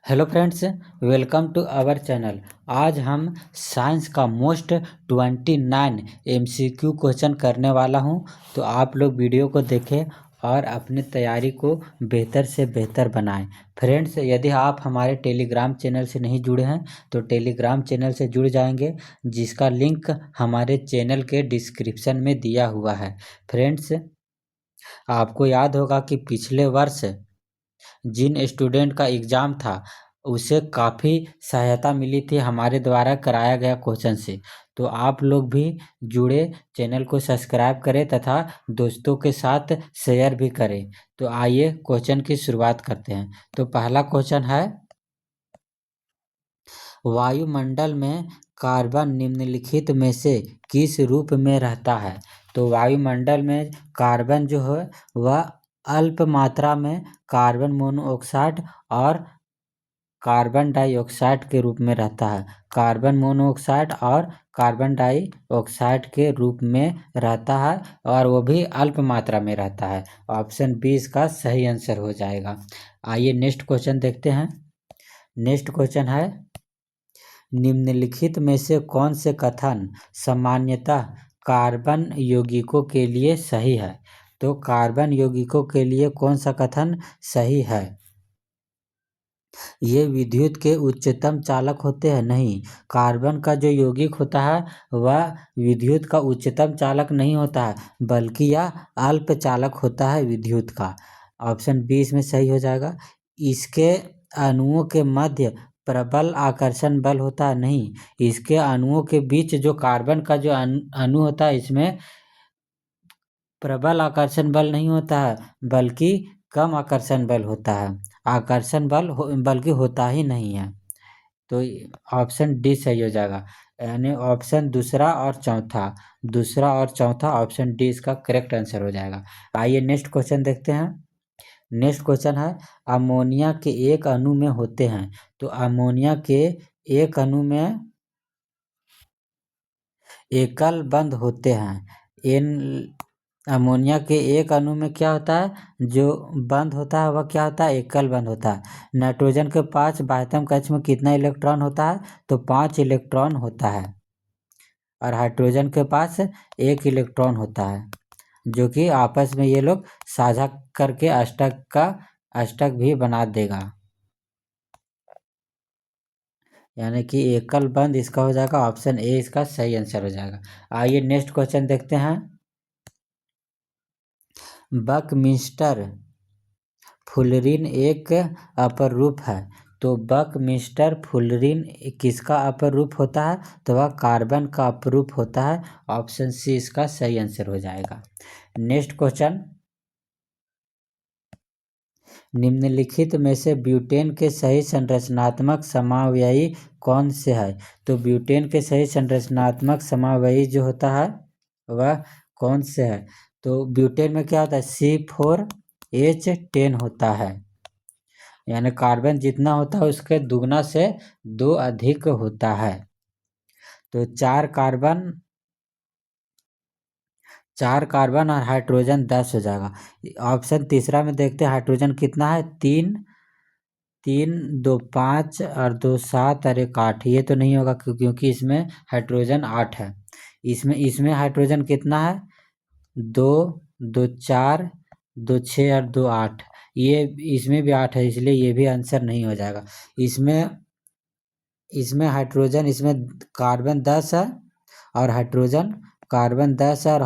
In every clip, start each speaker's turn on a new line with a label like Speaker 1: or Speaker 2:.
Speaker 1: Hello friends, welcome to our channel. आज हम science का मोस्ट 29 एमसीक्यू क्वेश्चन करने वाला हूं। तो आप लोग वीडियो को देखें और अपनी तैयारी को बेहतर से बेहतर बनाएं। फ्रेंड्स, यदि आप हमारे टेलीग्राम चैनल से नहीं जुड़े हैं तो टेलीग्राम चैनल से जुड़ जाएंगे, जिसका लिंक हमारे चैनल के डिस्क्रिप्शन में दिया हुआ है। फ्रेंड्स, आपको याद होगा कि पिछले वर्ष जिन स्टूडेंट का एग्ज़ाम था उसे काफ़ी सहायता मिली थी हमारे द्वारा कराया गया क्वेश्चन से। तो आप लोग भी जुड़े, चैनल को सब्सक्राइब करें तथा दोस्तों के साथ शेयर भी करें। तो आइए क्वेश्चन की शुरुआत करते हैं। तो पहला क्वेश्चन है, वायुमंडल में कार्बन निम्नलिखित में से किस रूप में रहता है? तो वायुमंडल में कार्बन जो है वह अल्प मात्रा में कार्बन मोनोऑक्साइड और कार्बन डाइऑक्साइड के रूप में रहता है। कार्बन मोनोऑक्साइड और कार्बन डाइऑक्साइड के रूप में रहता है और वो भी अल्प मात्रा में रहता है। ऑप्शन बी इसका सही आंसर हो जाएगा। आइए नेक्स्ट क्वेश्चन देखते हैं। नेक्स्ट क्वेश्चन है, निम्नलिखित में से कौन से कथन सामान्यतः कार्बन यौगिकों के लिए सही है? तो कार्बन यौगिकों के लिए कौन सा कथन सही है? ये विद्युत के उच्चतम चालक होते हैं? नहीं, कार्बन का जो यौगिक होता है वह विद्युत का उच्चतम चालक नहीं होता है, बल्कि यह अल्प चालक होता है विद्युत का। ऑप्शन बी इसमें सही हो जाएगा। इसके अणुओं के मध्य प्रबल आकर्षण बल होता है? नहीं, इसके अणुओं के बीच जो कार्बन का जो अणु होता है इसमें प्रबल आकर्षण बल नहीं होता है, बल्कि कम आकर्षण बल होता है। आकर्षण बल बल्कि होता ही नहीं है। तो ऑप्शन डी सही हो जाएगा, यानी ऑप्शन दूसरा और चौथा ऑप्शन डी इसका करेक्ट आंसर हो जाएगा। आइए नेक्स्ट क्वेश्चन देखते हैं। नेक्स्ट क्वेश्चन है, अमोनिया के एक अणु में होते हैं? तो अमोनिया के एक अणु में एकल बंध होते हैं। इन अमोनिया के एक अणु में क्या होता है, जो बंध होता है वह क्या होता है, एकल बंध होता है। नाइट्रोजन के पास बाह्यतम कक्ष में कितना इलेक्ट्रॉन होता है? तो 5 इलेक्ट्रॉन होता है। और हाइड्रोजन के पास 1 इलेक्ट्रॉन होता है, जो कि आपस में ये लोग साझा करके अष्टक भी बना देगा, यानी कि एकल बंध इसका हो जाएगा। ऑप्शन ए इसका सही आंसर हो जाएगा। आइए नेक्स्ट क्वेश्चन देखते हैं। बकमिस्टर फुलरिन एक अपर रूप है। तो बकमिस्टर फुलरिन किसका अपर रूप होता है? तो वह कार्बन का अपर रूप होता है। ऑप्शन सी इसका सही आंसर हो जाएगा। नेक्स्ट क्वेश्चन, निम्नलिखित में से ब्यूटेन के सही संरचनात्मक समावयवी कौन से है? तो ब्यूटेन के सही संरचनात्मक समावयवी जो होता है वह कौन से है? तो ब्यूटेन में क्या होता है, C4H10 होता है, यानी कार्बन जितना होता है उसके दुगना से 2 अधिक होता है। तो 4 कार्बन और हाइड्रोजन 10 हो जाएगा। ऑप्शन तीसरा में देखते हैं, हाइड्रोजन कितना है, 3, 3 2 5 और 2 7 और 1 8। ये तो नहीं होगा क्योंकि इसमें हाइड्रोजन 8 है। इसमें हाइड्रोजन कितना है, 2 2 4 2 6 और 2 8। ये इसमें भी 8 है, इसलिए ये भी आंसर नहीं हो जाएगा। इसमें हाइड्रोजन, इसमें कार्बन 10 है और कार्बन 10 है और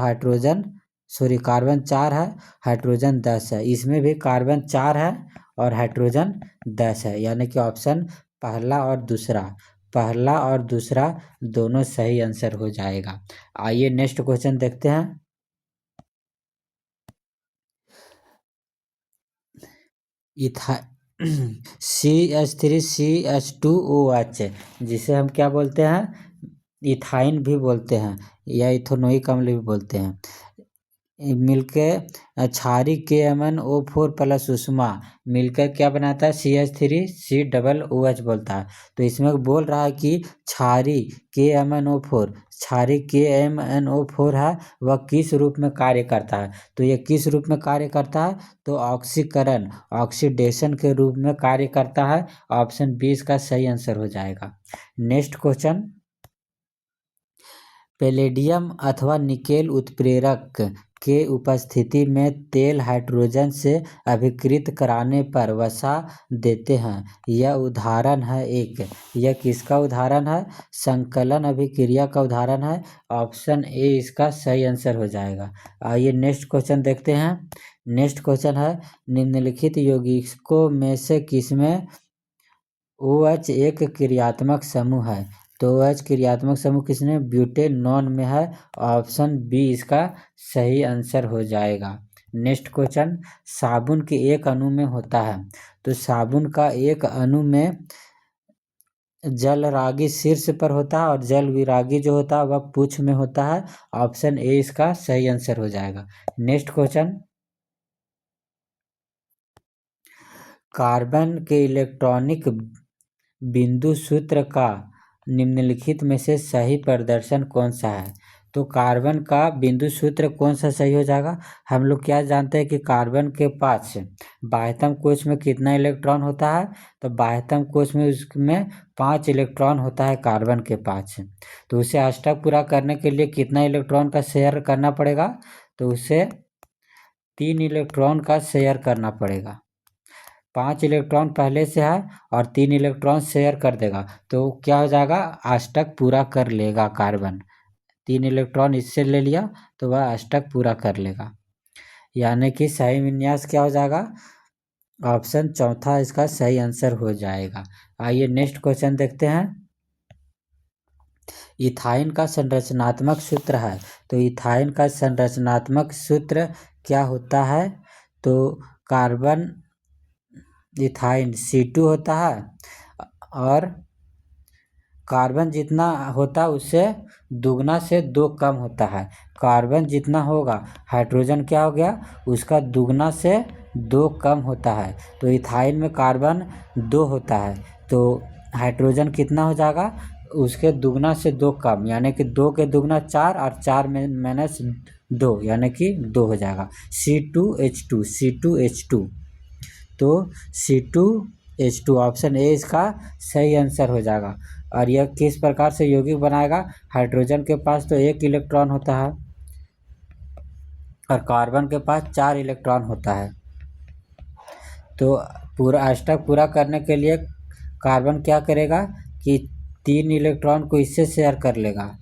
Speaker 1: कार्बन 4 है, हाइड्रोजन 10 है। इसमें भी कार्बन 4 है और हाइड्रोजन 10 है, यानी कि ऑप्शन पहला और दूसरा दोनों सही आंसर हो जाएगा। आइए नेक्स्ट क्वेश्चन देखते हैं। इथा CH3CH2OH, जिसे हम क्या बोलते हैं, इथाइन भी बोलते हैं या इथेनोइक अम्ल भी बोलते हैं। मिलके क्षारी KMnO4 प्लस उष्मा मिलकर क्या बनाता है CH3COOH बोलता है। तो इसमें बोल रहा है कि क्षारी KMnO4 है वह किस रूप में कार्य करता है। तो ये किस रूप में कार्य करता है, तो ऑक्सीकरण ऑक्सीडेशन के रूप में कार्य करता है। ऑप्शन बी इसका सही आंसर हो जाएगा। नेक्स्ट क्वेश्चन, पैलेडियम अथवा निकेल उत्प्रेरक के उपस्थिति में तेल हाइड्रोजन से अभिकृत कराने पर वसा देते हैं। यह उदाहरण है यह किसका उदाहरण है, संकलन अभिक्रिया का उदाहरण है। ऑप्शन ए इसका सही आंसर हो जाएगा। आइए नेक्स्ट क्वेश्चन देखते हैं। नेक्स्ट क्वेश्चन है, निम्नलिखित यौगिकों में से किसमें OH एक क्रियात्मक समूह है। तो OH क्रियात्मक समूह किसमें, ब्यूटेनॉन में है। ऑप्शन बी इसका सही आंसर हो जाएगा। नेक्स्ट क्वेश्चन, साबुन के एक अणु में होता है। तो साबुन का एक अणु में जलरागी शीर्ष पर होता है और जल विरागी जो होता है वह पुच्छ में होता है। ऑप्शन ए इसका सही आंसर हो जाएगा। नेक्स्ट क्वेश्चन, कार्बन के इलेक्ट्रॉनिक बिंदु सूत्र का निम्नलिखित में से सही प्रदर्शन कौन सा है। तो कार्बन का बिंदु सूत्र कौन सा सही हो जाएगा। हम लोग क्या जानते हैं कि कार्बन के पास बाह्यतम कोश में कितना इलेक्ट्रॉन होता है। तो बाह्यतम कोश में उसमें 5 इलेक्ट्रॉन होता है कार्बन के पास। तो उसे अष्टक पूरा करने के लिए कितना इलेक्ट्रॉन का शेयर करना पड़ेगा। तो उसे 3 इलेक्ट्रॉन का शेयर करना पड़ेगा। 5 इलेक्ट्रॉन पहले से है और 3 इलेक्ट्रॉन शेयर कर देगा तो क्या हो जाएगा, अष्टक पूरा कर लेगा कार्बन। 3 इलेक्ट्रॉन इससे ले लिया तो वह अष्टक पूरा कर लेगा, यानी कि सही विन्यास क्या हो जाएगा, ऑप्शन चौथा इसका सही आंसर हो जाएगा। आइए नेक्स्ट क्वेश्चन देखते हैं। इथाइन का संरचनात्मक सूत्र है। तो इथाइन का संरचनात्मक सूत्र क्या होता है। तो कार्बन इथाइन C2 होता है और कार्बन जितना होता है उससे दुगना से 2 कम होता है। कार्बन जितना होगा हाइड्रोजन क्या हो गया, उसका दुगना से 2 कम होता है। तो इथाइन में कार्बन 2 होता है तो हाइड्रोजन कितना हो जाएगा, उसके दुगना से 2 कम, यानी कि 2 के दुगना 4 और 4 में -2 यानी कि 2 हो जाएगा। C2H2 तो C2H2 ऑप्शन ए इसका सही आंसर हो जाएगा। और यह किस प्रकार से यौगिक बनाएगा, हाइड्रोजन के पास तो 1 इलेक्ट्रॉन होता है और कार्बन के पास 4 इलेक्ट्रॉन होता है। तो पूरा अष्टक पूरा करने के लिए कार्बन क्या करेगा कि 3 इलेक्ट्रॉन को इससे शेयर कर लेगा,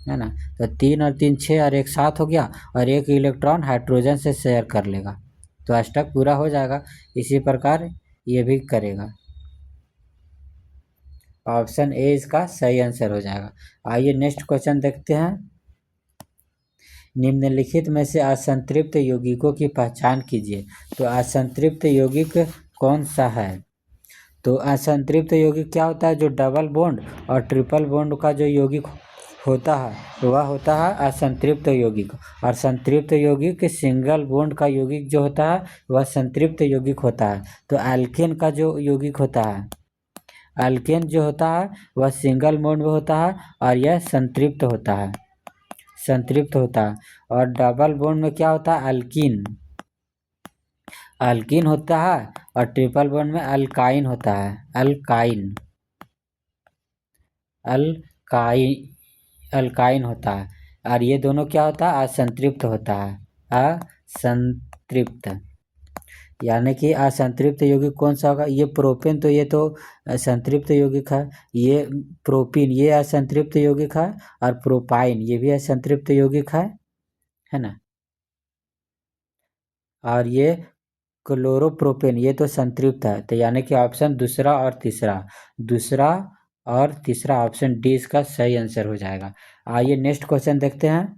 Speaker 1: है ना। तो 3 और 3 6 और 1 7 हो गया और 1 इलेक्ट्रॉन हाइड्रोजन से शेयर कर लेगा तो अष्टक पूरा हो जाएगा। इसी प्रकार ये भी करेगा। ऑप्शन ए इसका सही आंसर हो जाएगा। आइए नेक्स्ट क्वेश्चन देखते हैं। निम्नलिखित में से असंतृप्त यौगिकों की पहचान कीजिए। तो असंतृप्त यौगिक कौन सा है। तो असंतृप्त यौगिक क्या होता है, जो डबल बॉन्ड और ट्रिपल बॉन्ड का जो यौगिक होता है वह होता है असंतृप्त यौगिक। और संतृप्त यौगिक सिंगल बॉन्ड का यौगिक जो होता है वह संतृप्त यौगिक होता है। तो एल्केन का जो यौगिक होता है, एल्केन जो होता है वह सिंगल बॉन्ड में होता है और यह संतृप्त होता है, संतृप्त होता है। और डबल बॉन्ड में क्या होता है, अल्कीन, अल्कीन होता है और ट्रिपल बॉन्ड में अल्काइन होता है, अल्काइन, अल्काइन होता है। और ये दोनों क्या होता है, असंतृप्त होता है, असंतृप्त। यानी कि असंतृप्त यौगिक कौन सा होगा, ये प्रोपेन, तो ये तो संतृप्त यौगिक है। ये प्रोपीन ये असंतृप्त यौगिक है और प्रोपाइन ये भी असंतृप्त यौगिक है ना। और ये क्लोरोप्रोपेन ये तो संतृप्त है। तो यानी कि ऑप्शन दूसरा और तीसरा ऑप्शन डी इसका सही आंसर हो जाएगा। आइए नेक्स्ट क्वेश्चन देखते हैं।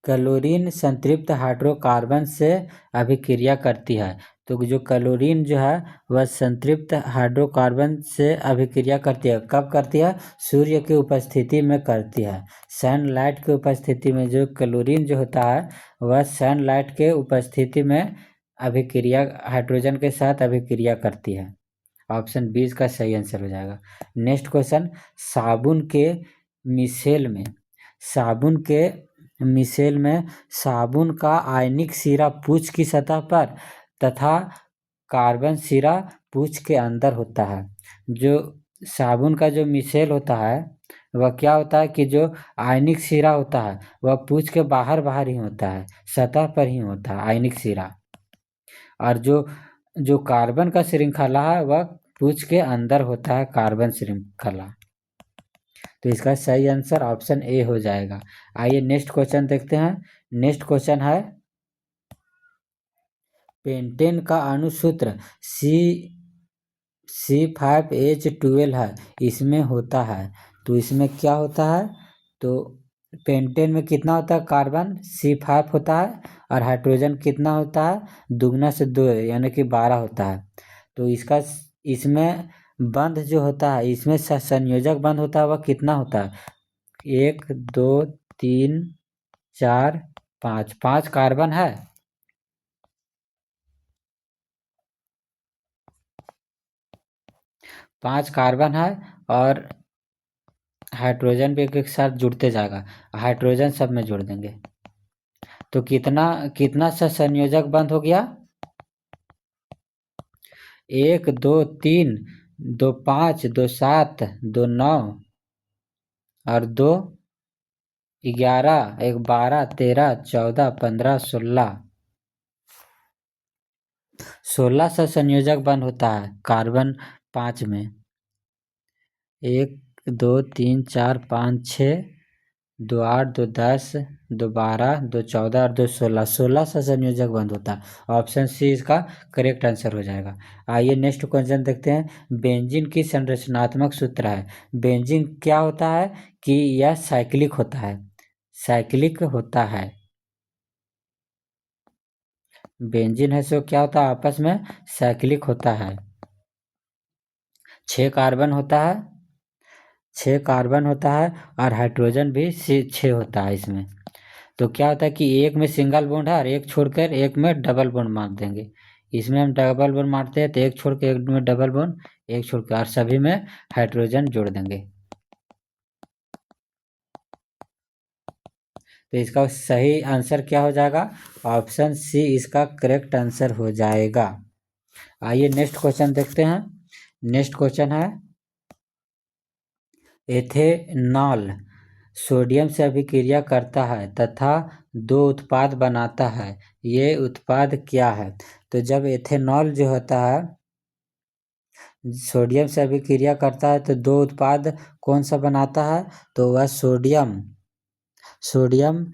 Speaker 1: क्लोरीन संतृप्त हाइड्रोकार्बन से अभिक्रिया करती है। तो जो क्लोरीन जो है वह संतृप्त हाइड्रोकार्बन से अभिक्रिया करती है। कब करती है? सूर्य की उपस्थिति में करती है। सनलाइट की उपस्थिति में जो क्लोरीन जो होता है वह सनलाइट के उपस्थिति में अभिक्रिया हाइड्रोजन के साथ अभिक्रिया करती है। ऑप्शन बी इसका सही आंसर हो जाएगा। नेक्स्ट क्वेश्चन, साबुन के मिसेल में साबुन का आयनिक सिरा पूंछ की सतह पर तथा कार्बन सिरा पूंछ के अंदर होता है। जो साबुन का जो मिसेल होता है वह क्या होता है कि जो आयनिक सिरा होता है वह पूंछ के बाहर ही होता है, सतह पर ही होता है आयनिक सिरा। और जो कार्बन का श्रृंखला है वह पूंछ के अंदर होता है, कार्बन श्रृंखला। तो इसका सही आंसर ऑप्शन ए हो जाएगा। आइए नेक्स्ट क्वेश्चन देखते हैं। नेक्स्ट क्वेश्चन है, पेंटेन का अणुसूत्र C5H12 है, इसमें होता है। तो इसमें क्या होता है? तो पेंटेन में कितना होता है? कार्बन C5 होता है और हाइड्रोजन कितना होता है? दुगना से 2 यानी कि 12 होता है। तो इसमें बंध जो होता है, इसमें संयोजक बंध होता है वह कितना होता है? 1 2 3 4 5, 5 कार्बन है। 5 कार्बन है और हाइड्रोजन भी एक साथ जुड़ते जाएगा, हाइड्रोजन सब में जोड़ देंगे। तो कितना सा संयोजक बंध हो गया? 1 2 3 2 5 2 7 2 9 और 2 11 1 12 13 14 15 16 सा संयोजक बंध होता है कार्बन 5 में। 1 2 3 4 5 6 2 8 2 10 2 12 2 14 और 2 16, 16 सा संयोजक बंध होता है। ऑप्शन सी इसका करेक्ट आंसर हो जाएगा। आइए नेक्स्ट क्वेश्चन देखते हैं। बेंजीन की संरचनात्मक सूत्र है। बेंजीन क्या होता है कि यह साइक्लिक होता है, साइक्लिक होता है। बेंजीन है सो क्या होता है? आपस में साइक्लिक होता है। 6 कार्बन होता है, 6 कार्बन होता है और हाइड्रोजन भी 6 होता है इसमें। तो क्या होता है कि एक में सिंगल बॉन्ड है और एक छोड़कर एक में डबल बॉन्ड मार देंगे। इसमें हम डबल बॉन्ड मारते हैं तो एक छोड़ के एक में डबल बॉन्ड, एक छोड़ के, और सभी में हाइड्रोजन जोड़ देंगे। तो इसका सही आंसर क्या हो जाएगा? ऑप्शन सी इसका करेक्ट आंसर हो जाएगा। आइए नेक्स्ट क्वेश्चन देखते हैं। नेक्स्ट क्वेश्चन है, एथेनॉल सोडियम से अभिक्रिया करता है तथा 2 उत्पाद बनाता है, ये उत्पाद क्या है? तो जब एथेनॉल जो होता है सोडियम से अभिक्रिया करता है तो 2 उत्पाद कौन सा बनाता है? तो वह सोडियम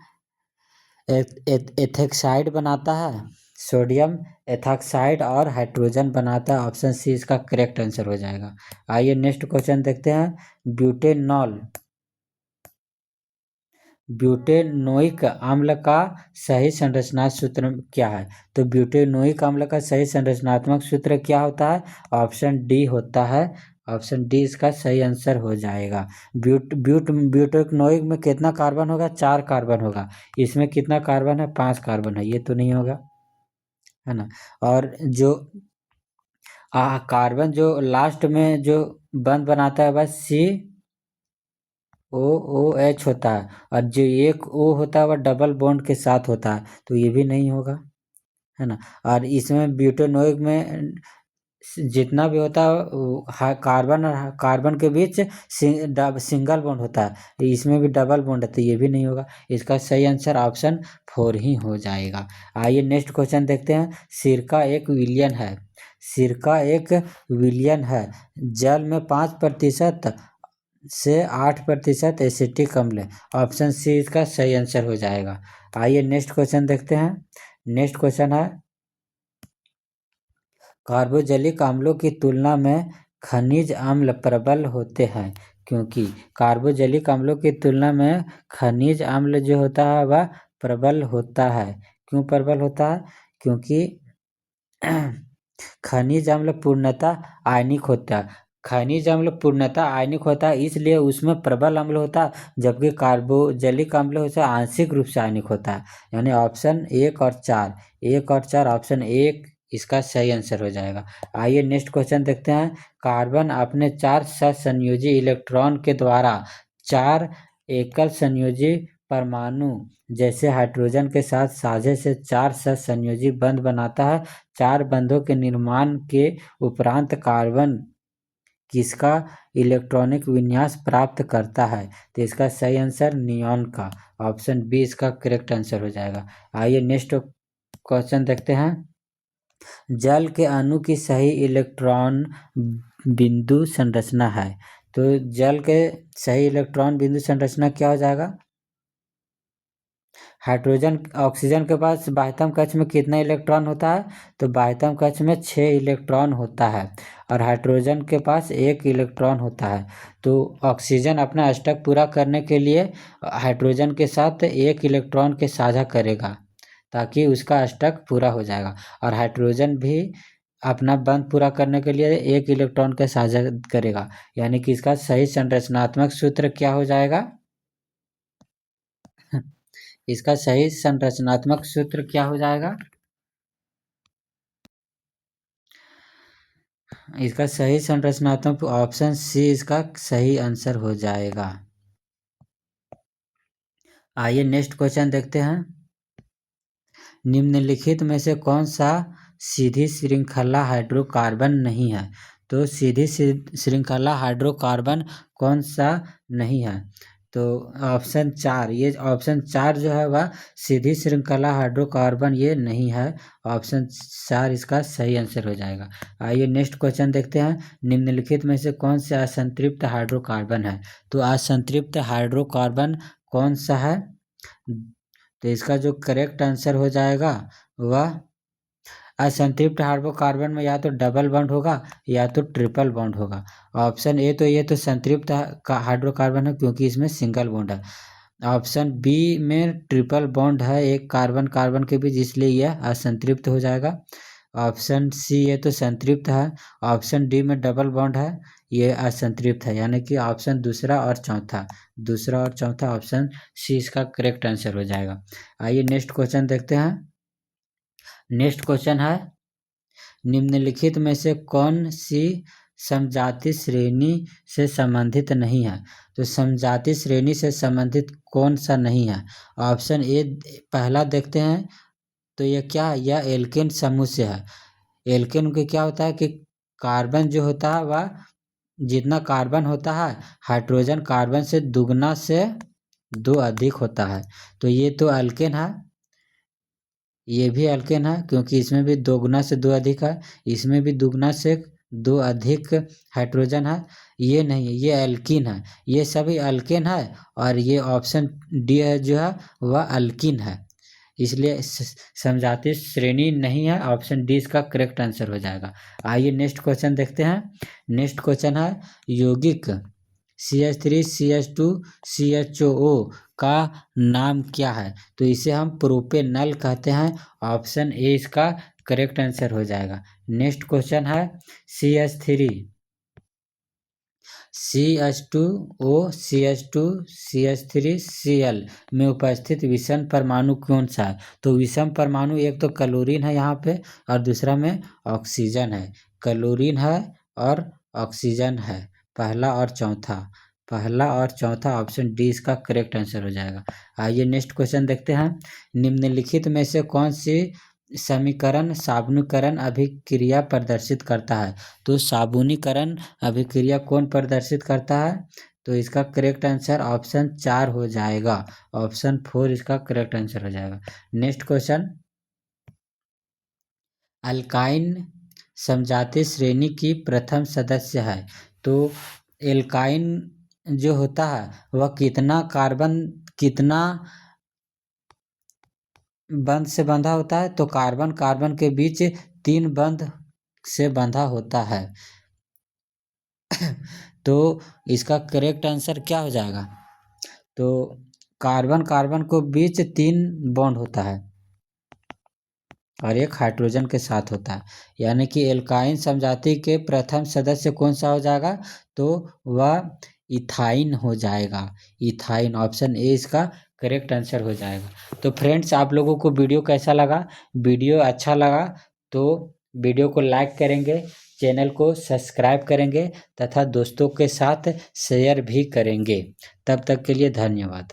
Speaker 1: एथेक्साइड बनाता है, सोडियम एथॉक्साइड और हाइड्रोजन बनाता है। ऑप्शन सी इसका करेक्ट आंसर हो जाएगा। आइए नेक्स्ट क्वेश्चन देखते हैं। ब्यूटेनोइक अम्ल का सही संरचना सूत्र क्या है? तो ब्यूटेनोइक अम्ल का सही संरचनात्मक सूत्र क्या होता है? ऑप्शन डी होता है। ऑप्शन डी इसका सही आंसर हो जाएगा। ब्यूटेनोइक में कितना कार्बन होगा? 4 कार्बन होगा। इसमें कितना कार्बन है? 5 कार्बन है, ये तो नहीं होगा, है ना। और जो कार्बन जो लास्ट में जो बंध बनाता है बस OOH होता है और जो एक O होता है वह डबल बॉन्ड के साथ होता है, तो ये भी नहीं होगा, है ना। और इसमें ब्यूटेनोइक में जितना भी होता है कार्बन और कार्बन के बीच सिंगल बॉन्ड होता है, इसमें भी डबल बॉन्ड है, तो ये भी नहीं होगा। इसका सही आंसर ऑप्शन 4 ही हो जाएगा। आइए नेक्स्ट क्वेश्चन देखते हैं। सिरका एक विलियन है, सिरका एक विलियन है, जल में 5% से 8% एसिटिक अम्ल है। ऑप्शन सी इसका सही आंसर हो जाएगा। आइए नेक्स्ट क्वेश्चन देखते हैं। नेक्स्ट क्वेश्चन है, कार्बोजलिक अम्लों की तुलना में खनिज अम्ल प्रबल होते हैं, क्योंकि कार्बोजलिक अम्लों की तुलना में खनिज अम्ल जो होता है वह प्रबल होता है। क्यों प्रबल होता है? क्योंकि खनिज अम्ल पूर्णतः आयनिक होता है। खनिज अम्ल पूर्णतः आयनिक होता है, इसलिए उसमें प्रबल अम्ल होता है, जबकि कार्बोजलिक अम्ल उसे आंशिक रूप से आयनिक होता है। यानी ऑप्शन 1 और 4 ऑप्शन 1 इसका सही आंसर हो जाएगा। आइए नेक्स्ट क्वेश्चन देखते हैं। कार्बन अपने 4 सहसंयोजी इलेक्ट्रॉन के द्वारा 4 एकल संयोजी परमाणु जैसे हाइड्रोजन के साथ साझे से 4 सहसंयोजी बंध बनाता है। 4 बंधों के निर्माण के उपरांत कार्बन किसका इलेक्ट्रॉनिक विन्यास प्राप्त करता है? तो इसका सही आंसर नियॉन का, ऑप्शन बी इसका करेक्ट आंसर हो जाएगा। आइए नेक्स्ट क्वेश्चन देखते हैं। जल के अणु की सही इलेक्ट्रॉन बिंदु संरचना है। तो जल के सही इलेक्ट्रॉन बिंदु संरचना क्या हो जाएगा? हाइड्रोजन ऑक्सीजन के पास बाह्यतम कक्ष में कितना इलेक्ट्रॉन होता है? तो बाह्यतम कक्ष में 6 इलेक्ट्रॉन होता है और हाइड्रोजन के पास 1 इलेक्ट्रॉन होता है। तो ऑक्सीजन अपना अष्टक पूरा करने के लिए हाइड्रोजन के साथ 1 इलेक्ट्रॉन के साझा करेगा ताकि उसका अष्टक पूरा हो जाएगा, और हाइड्रोजन भी अपना बंध पूरा करने के लिए 1 इलेक्ट्रॉन के साझा करेगा। यानी कि इसका सही संरचनात्मक सूत्र क्या हो जाएगा? इसका सही संरचनात्मक सूत्र क्या हो जाएगा? इसका सही संरचनात्मक ऑप्शन सी इसका सही आंसर हो जाएगा। आइए नेक्स्ट क्वेश्चन देखते हैं। निम्नलिखित में से कौन सा सीधी श्रृंखला हाइड्रोकार्बन नहीं है? तो सीधी श्रृंखला हाइड्रोकार्बन कौन सा नहीं है? तो ऑप्शन 4, ये ऑप्शन 4 जो है वह सीधी श्रृंखला हाइड्रोकार्बन ये नहीं है। ऑप्शन 4 इसका सही आंसर हो जाएगा। आइए नेक्स्ट क्वेश्चन देखते हैं। निम्नलिखित में से कौन सा असंतृप्त हाइड्रोकार्बन है? तो असंतृप्त हाइड्रोकार्बन कौन सा है? तो इसका जो करेक्ट आंसर हो जाएगा वह असंतृप्त हाइड्रोकार्बन में या तो डबल बॉन्ड होगा या तो ट्रिपल बॉन्ड होगा। ऑप्शन ए तो ये तो संतृप्त हाइड्रोकार्बन है क्योंकि इसमें सिंगल बॉन्ड है। ऑप्शन बी में ट्रिपल बॉन्ड है एक कार्बन कार्बन के बीच, इसलिए यह असंतृप्त हो जाएगा। ऑप्शन सी ये तो संतृप्त है। ऑप्शन डी में डबल बॉन्ड है, ये असंतृप्त है। यानी कि ऑप्शन दूसरा और चौथा ऑप्शन सी इसका करेक्ट आंसर हो जाएगा। आइए नेक्स्ट क्वेश्चन देखते हैं। नेक्स्ट क्वेश्चन है, निम्नलिखित में से कौन सी समजाति श्रेणी से संबंधित नहीं है? तो समजाति श्रेणी से संबंधित कौन सा नहीं है? ऑप्शन ए पहला देखते हैं। तो यह क्या है? यह एल्केन समूह से है। एल्केन के क्या होता है कि कार्बन जो होता है वह जितना कार्बन होता है हाइड्रोजन कार्बन से दुगना से 2 अधिक होता है। तो ये तो अल्केन है, ये भी अल्केन है क्योंकि इसमें भी 2 गुना से 2 अधिक है, इसमें भी 2 गुना से 2 अधिक हाइड्रोजन है। ये नहीं है, ये एल्कीन है। ये सभी अल्केन है और ये ऑप्शन डी है जो है वह अल्कीन है, इसलिए समजातीय श्रेणी नहीं है। ऑप्शन डी इसका करेक्ट आंसर हो जाएगा। आइए नेक्स्ट क्वेश्चन देखते हैं। नेक्स्ट क्वेश्चन है यौगिक CH3 CH2 CHO का नाम क्या है? तो इसे हम प्रोपेनल कहते हैं। ऑप्शन ए इसका करेक्ट आंसर हो जाएगा। नेक्स्ट क्वेश्चन है CH3 CH2O CH2 CH3 Cl में उपस्थित विषम परमाणु कौन सा है? तो विषम परमाणु एक तो क्लोरीन है यहाँ पे और दूसरा में ऑक्सीजन है। क्लोरीन है और ऑक्सीजन है, पहला और चौथा ऑप्शन डी इसका करेक्ट आंसर हो जाएगा। आइए नेक्स्ट क्वेश्चन देखते हैं। निम्नलिखित में से कौन सी समीकरण साबुनीकरण अभिक्रिया प्रदर्शित करता है? तो साबुनीकरण अभिक्रिया कौन प्रदर्शित करता है? तो इसका करेक्ट आंसर ऑप्शन 4 हो जाएगा। ऑप्शन 4 इसका करेक्ट आंसर हो जाएगा। नेक्स्ट क्वेश्चन, अल्काइन समजातीय श्रेणी की प्रथम सदस्य है। तो एल्काइन जो होता है वह कितना बंध से बंधा होता है? तो कार्बन कार्बन के बीच 3 बंध से बंधा होता है। तो इसका करेक्ट आंसर क्या हो जाएगा? तो कार्बन कार्बन को बीच 3 बॉन्ड होता है। और एक हाइड्रोजन के साथ होता है। यानी कि एल्काइन समजाति के प्रथम सदस्य कौन सा हो जाएगा, तो वह इथाइन हो जाएगा। इथाइन, ऑप्शन ए इसका करेक्ट आंसर हो जाएगा। तो फ्रेंड्स, आप लोगों को वीडियो कैसा लगा? वीडियो अच्छा लगा तो वीडियो को लाइक करेंगे, चैनल को सब्सक्राइब करेंगे तथा दोस्तों के साथ शेयर भी करेंगे। तब तक के लिए धन्यवाद।